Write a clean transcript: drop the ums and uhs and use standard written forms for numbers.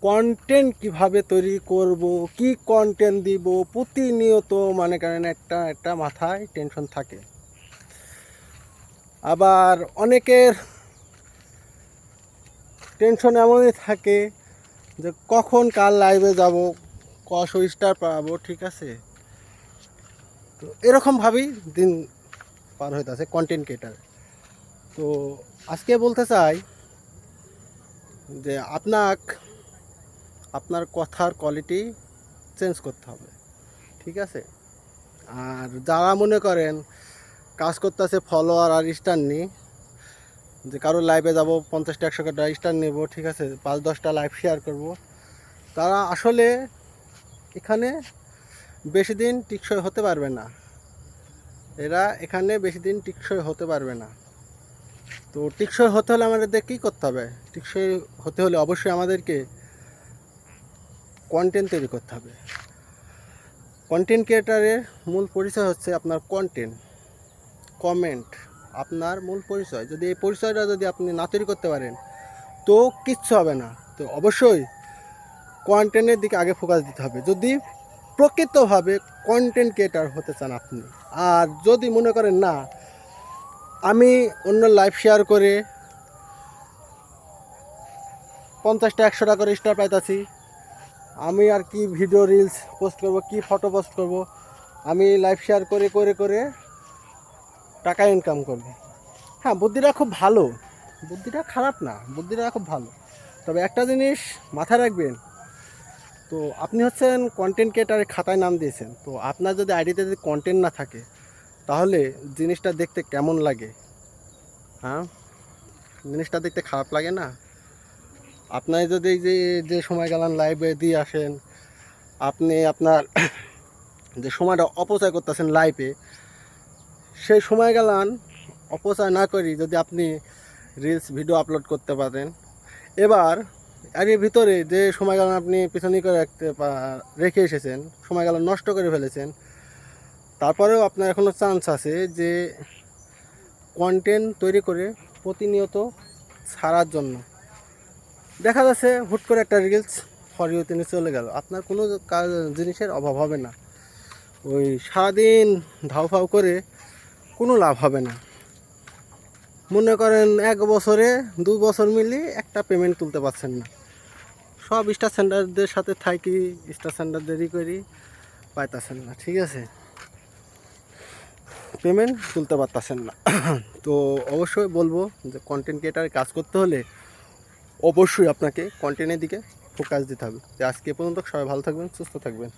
Content কিভাবে তৈরি করব, কি কন্টেন্ট দিব, প্রতিনিয়ত মনে করেন একটা মাথায় টেনশন থাকে। আবার অনেকের টেনশন এমনই থাকে যে কখন কার লাইভে যাব, কশো স্টার পাবো, ঠিক আছে। তো এরকমভাবেই দিন পার হইতেছে কন্টেন্ট ক্রিয়েটার। তো আজকে বলতে চাই যে আপনার কথার কোয়ালিটি চেঞ্জ করতে হবে, ঠিক আছে। আর যারা মনে করেন কাজ করতেছে ফলোয়ার আর স্টার নিয়ে, যে কারোর লাইভে যাব 50টা 100টা স্টার নেব, ঠিক আছে, 5-10টা লাইভ শেয়ার করব, তারা আসলে এখানে বেশি দিন টিকসই হতে পারবে না। এখানে বেশি দিন টিকসই হতে পারবে না। তো টিকসই হতে হলে আমাদের কী করতে হবে? টিকসই হতে হলে অবশ্যই আমাদেরকে কন্টেন্ট তৈরি করতে হবে। কন্টেন্ট ক্রিয়েটারের মূল পরিচয় হচ্ছে আপনার কমেন্ট আপনার মূল পরিচয়। যদি এই পরিচয়টা যদি আপনি না তৈরি করতে পারেন তো কিচ্ছু হবে না। তো অবশ্যই কন্টেন্টের দিকে আগে ফোকাস দিতে হবে যদি প্রকৃতভাবে কন্টেন্ট ক্রিয়েটার হতে চান আপনি। আর যদি মনে করেন না আমি অন্য লাইভ শেয়ার করে 50টা 100টা করে স্টার পাইতাছি, আমি আর কি ভিডিও রিলস পোস্ট করব, কি ফটো পোস্ট করব, আমি লাইভ শেয়ার করে করে করে টাকা ইনকাম করব। হ্যাঁ, বুদ্ধিটা খুব ভালো, বুদ্ধিটা খারাপ না, বুদ্ধিটা খুব ভালো। তবে একটা জিনিস মাথায় রাখবেন, তো আপনি হচ্ছেন কন্টেন্ট ক্রিয়েটারের খাতায় নাম দিয়েছেন, তো আপনার যদি আইডিতে যদি কন্টেন্ট না থাকে তাহলে জিনিসটা দেখতে কেমন লাগে? হ্যাঁ, জিনিসটা দেখতে খারাপ লাগে না? আপনার যদি এই যে সময় গেলান লাইভে দিয়ে আসেন, আপনি আপনার যে সময়টা অপচয় করতেছেন লাইভে, সেই সময় গেলান অপচয় না করি যদি আপনি রিলস ভিডিও আপলোড করতে পারেন। এবার এর ভিতরে যে সময় গেলান আপনি পিছনে করে রেখে এসেছেন, সময় গেলান নষ্ট করে ফেলেছেন, তারপরেও আপনার এখনও চান্স আছে যে কন্টেন্ট তৈরি করে প্রতিনিয়ত ছাড়ার জন্য। দেখা যাচ্ছে হুট করে একটা রিলস ফর ইউ তিনি চলে গেল, আপনার কোনো জিনিসের অভাব হবে না। ওই সারাদিন ধাউফাউ করে কোনো লাভ হবে না। মনে করেন 1 বছরে 2 বছর মিলিয়ে একটা পেমেন্ট তুলতে পারছেন না। সব স্টার সেন্টারদের সাথে থাকি, স্টার সেন্টারদেরই করি, পাইতেছেন না, ঠিক আছে, পেমেন্ট তুলতে পারতেছেন না। তো অবশ্যই বলবো যে কন্টেন্ট ক্রিয়েটারে কাজ করতে হলে অবশ্যই আপনাকে কন্টেন্টের দিকে ফোকাস দিতে হবে। যে আজকে পর্যন্ত সবাই ভালো থাকবেন, সুস্থ থাকবেন।